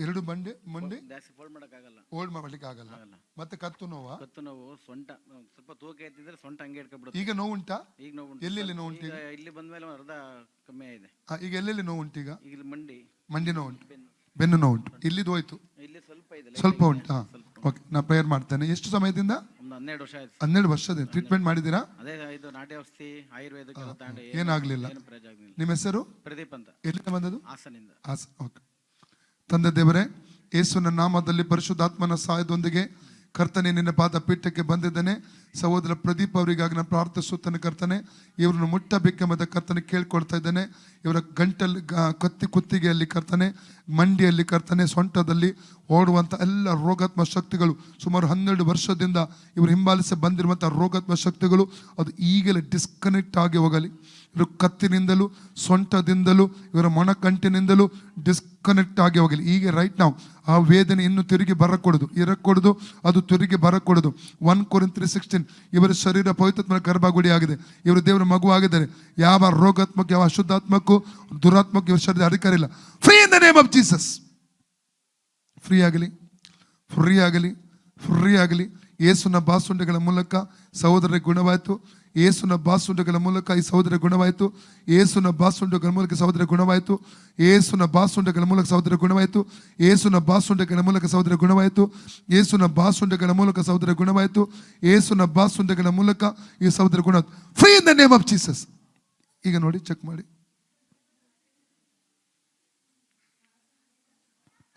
ಎರಡು ಮಂಡಿ ಮಂಡಿ ಜಾಸ್ತಿ ಫೋಲ್ಡ್ ಮಾಡಕ್ಕಾಗಲ್ಲ. ಹೋಲ್ಡ್ ಮಾಡ್ಲಿಕ್ಕೆ ಆಗಲ್ಲ. ಮತ್ತೆ ಕತ್ತು ನೋವಾ? ಕತ್ತು ನೋವು, ಸೊಂಟ ಸ್ವಲ್ಪ ತೂಕ ಎತ್ತಿದ್ರೆ ಸೊಂಟ ಹಂಗೆ ಇಟ್ಕೊಂಡ್ಬಿಡುತ್ತೆ. ಈಗ ನೋವು ಉಂಟಾ? ಈಗ ನೋವು ಎಲ್ಲೆಲ್ಲಿ ನೋವು ಉಂಟು? ಇಲ್ಲಿ ಬಂದ್ಮೇಲೆ ಅರ್ಧ ಕಮ್ಮಿ ಆಗಿದೆ. ಈಗ ಎಲ್ಲೆಲ್ಲಿ ನೋವು ಉಂಟು? ಈಗ ಈಗ ಮಂಡಿ ನೋವು ಉಂಟು, ಬೆನ್ನು ನೋವು ಉಂಟು, ಇಲ್ಲಿದು ಹೋಯ್ತು, ಇಲ್ಲಿ ಸ್ವಲ್ಪ ಇದೆ, ಸ್ವಲ್ಪ ಉಂಟು. ಓಕೆ, ನಾ ಪ್ರೇಯರ್ ಮಾಡ್ತೇನೆ. ಎಷ್ಟು ಸಮಯದಿಂದ? 12 ವರ್ಷ ಆಯ್ತು. 12 ವರ್ಷದಿಂದ ಟ್ರೀಟ್ಮೆಂಟ್ ಮಾಡಿದ್ದೀರಾ? ಅದೇ ಇದು ನಾಟಿ ಔಷಧಿ ಆಯುರ್ವೇದಕ್ಕೆಲ್ಲ ತಾಂಡಿ ಏನಾಗ್ಲಿಲ್ಲ. ನಿಮ್ಮ ಹೆಸರು? ಪ್ರದೀಪ್ ಅಂತ. ಎಲ್ಲಿಂದ ಬಂದದು? ಹಾಸನಿಂದ. ಓಕೆ. ತಂದೆ ದೇವರೇ, ಯೇಸುವಿನ ನಾಮದಲ್ಲಿ ಪರಿಶುದ್ಧಾತ್ಮನ ಸಹಾಯದೊಂದಿಗೆ ಕರ್ತನೆ ನಿನ್ನ ಪಾದ ಪೀಠಕ್ಕೆ ಬಂದಿದ್ದೇನೆ. ಸಹೋದರ ಪ್ರದೀಪ್ ಅವರಿಗಾಗಿ ನಾನು ಪ್ರಾರ್ಥಿಸುತ್ತೇನೆ ಕರ್ತನೆ. ಇವ್ರನ್ನು ಮುಟ್ಟಬೇಕೆಂಬುದ ಕರ್ತನೆ ಕೇಳ್ಕೊಳ್ತಾ ಇದ್ದೇನೆ. ಇವರ ಗಂಟಲ್ಲಿ ಕುತ್ತಿಗೆಯಲ್ಲಿ ಕರ್ತನೆ, ಮಂಡಿಯಲ್ಲಿ ಕರ್ತನೆ, ಸೊಂಟದಲ್ಲಿ ಓಡುವಂಥ ಎಲ್ಲ ರೋಗಾತ್ಮ ಶಕ್ತಿಗಳು, ಸುಮಾರು 12 ವರ್ಷದಿಂದ ಇವರು ಹಿಂಬಾಲಿಸಿ ಬಂದಿರುವಂಥ ರೋಗಾತ್ಮ ಶಕ್ತಿಗಳು ಅದು ಈಗಲೇ ಡಿಸ್ಕನೆಕ್ಟ್ ಆಗಿ ಹೋಗಲಿ. ಇವರು ಕತ್ತಿನಿಂದಲೂ ಸೊಂಟದಿಂದಲೂ ಇವರ ಮೊಣಕಂಟಿನಿಂದಲೂ ಡಿಸ್ಕನೆಕ್ಟ್ ಆಗಿ ಹೋಗಲಿ. ಈಗ ರೈಟ್ ನಾವು ಆ ವೇದನೆ ಇನ್ನು ತಿರುಗಿ ಇರಕೊಡುದು, ಅದು ತಿರುಗಿ ಬರಕೊಡುದು. 1 Corinthians 3:16 ಇವರ ಶರೀರ ಪವಿತ್ರಾತ್ಮನ ಗರ್ಭಗುಡಿ ಆಗಿದೆ. ಇವರು ದೇವರ ಮಗು ಆಗಿದ್ದಾರೆ. ಯಾವ ರೋಗಾತ್ಮಕ, ಯಾವ ಅಶುದ್ಧಾತ್ಮಕ್ಕೂ ದುರಾತ್ಮಕ್ಕೆ ಇವ್ರ ಶರೀರ ಅಧಿಕಾರ ಇಲ್ಲ. Free in the name of Jesus. Free ಆಗಲಿ, ಫ್ರೀ ಆಗಲಿ, ಫ್ರೀ ಆಗಲಿ. ಯೇಸುನ ಬಾಸುಂಡೆಗಳ ಮೂಲಕ ಸಹೋದರ ಗುಣವಾಯಿತು. ಯೇಸುನ ಬಾಸುಂಡೆಗಳ ಮೂಲಕ ಈ ಸಹೋದರ ಗುಣವಾಯಿತು. ಯೇಸುನ ಬಾಸುಂಡೆಗಳ ಮೂಲಕ ಸಹೋದರ ಗುಣವಾಯಿತು. ಯೇಸುನ ಬಾಸುಂಡೆಗಳ ಮೂಲಕ ಸಹೋದರ ಗುಣವಾಯಿತು. ಯೇಸುನ ಬಾಸುಂಡೆಗಳ ಮೂಲಕ ಸಹೋದರ ಗುಣವಾಯಿತು. ಯೇಸುನ ಬಾಸುಂಡೆಗಳ ಮೂಲಕ ಸಹೋದರ ಗುಣವಾಯಿತು. ಯೇಸುನ ಬಾಸುಂಡೆಗಳ ಮೂಲಕ ಈ ಸಹೋದರ ಗುಣ. Free in the name of Jesus. ಈಗ ನೋಡಿ, ಚೆಕ್ ಮಾಡಿ,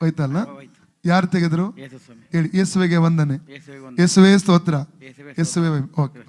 ಹೋಯ್ತಲ್ಲ? ಯಾರು ತೆಗೆದ್ರು ಹೇಳಿ? ಯೇಸುವಿಗೆ ವಂದನೆ, ಯೇಸುವೇ ಸ್ತೋತ್ರ, ಯೇಸುವೇ. ಓಕೆ.